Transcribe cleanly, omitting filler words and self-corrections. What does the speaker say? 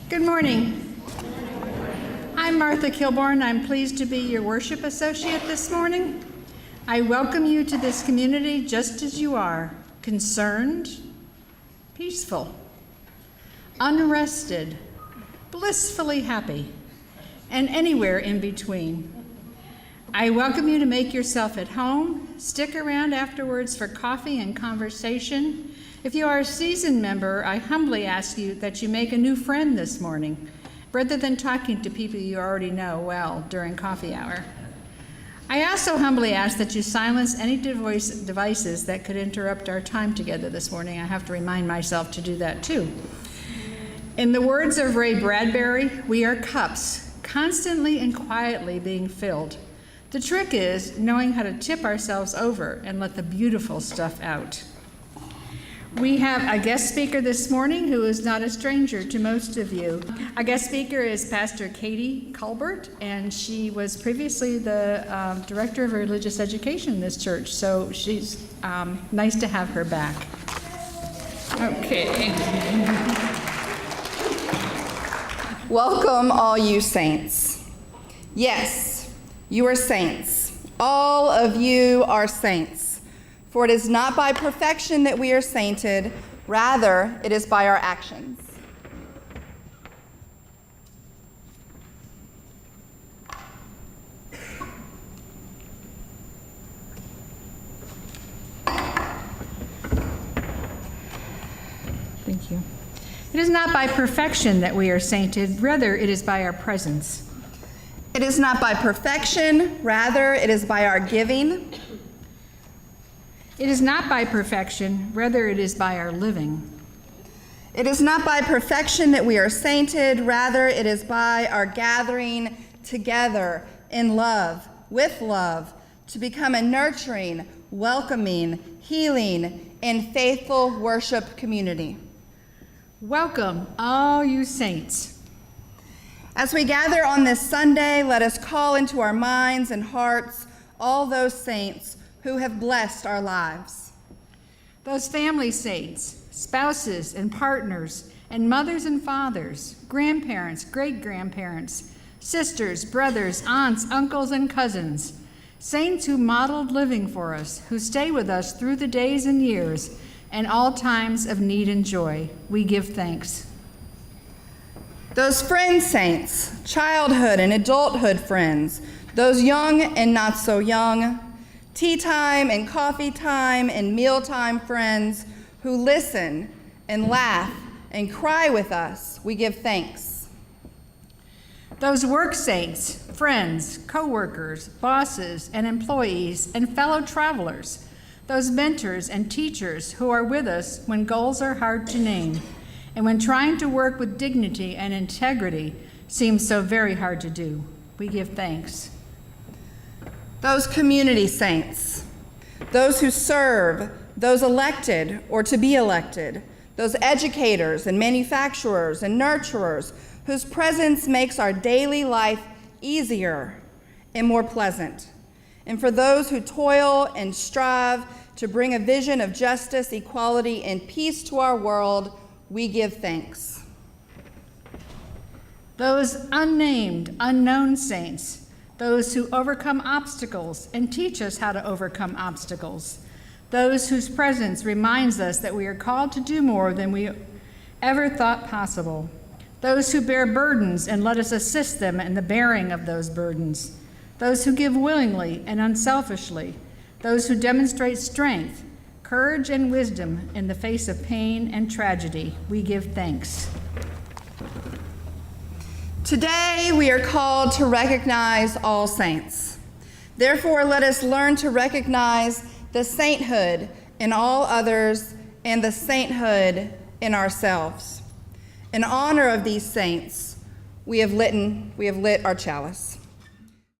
Good morning. I'm Martha Kilbourn. I'm pleased to be your worship associate this morning. I welcome you to this community just as you are, concerned, peaceful, unrested, blissfully happy, and anywhere in between. I welcome you to make yourself at home. Stick around afterwards for coffee and conversation. If you are a seasoned member, I humbly ask you that you make a new friend this morning, rather than talking to people you already know well during coffee hour. I also humbly ask that you silence any devices that could interrupt our time together this morning. I have to remind myself to do that too. In the words of Ray Bradbury, we are cups, constantly and quietly being filled. The trick is knowing how to tip ourselves over and let the beautiful stuff out. We have a guest speaker this morning who is not a stranger to most of you. Our guest speaker is Pastor Katie Culbert, and she was previously the Director of Religious Education in this church, so she's nice to have her back. Okay. Welcome, all you saints. Yes, you are saints. All of you are saints. For it is not by perfection that we are sainted, rather it is by our actions. Thank you. It is not by perfection that we are sainted, rather it is by our presence. It is not by perfection, rather it is by our giving. It is not by perfection, rather it is by our living. It is not by perfection that we are sainted, rather it is by our gathering together in love, with love, to become a nurturing, welcoming, healing, and faithful worship community. Welcome, all you saints. As we gather on this Sunday, let us call into our minds and hearts all those saints who have blessed our lives. Those family saints, spouses and partners, and mothers and fathers, grandparents, great-grandparents, sisters, brothers, aunts, uncles, and cousins, saints who modeled living for us, who stay with us through the days and years and all times of need and joy. We give thanks. Those friend saints, childhood and adulthood friends, those young and not so young, tea time and coffee time and mealtime friends who listen and laugh and cry with us, we give thanks. Those work saints, friends, co-workers, bosses, and employees, and fellow travelers, those mentors and teachers who are with us when goals are hard to name, and when trying to work with dignity and integrity seems so very hard to do, we give thanks. Those community saints, those who serve, those elected or to be elected, those educators and manufacturers and nurturers whose presence makes our daily life easier and more pleasant. And for those who toil and strive to bring a vision of justice, equality, and peace to our world, we give thanks. Those unnamed, unknown saints, those who overcome obstacles and teach us how to overcome obstacles, those whose presence reminds us that we are called to do more than we ever thought possible, those who bear burdens and let us assist them in the bearing of those burdens, those who give willingly and unselfishly, those who demonstrate strength, courage, and wisdom in the face of pain and tragedy. We give thanks. Today, we are called to recognize all saints. Therefore, let us learn to recognize the sainthood in all others and the sainthood in ourselves. In honor of these saints, we have lit our chalice.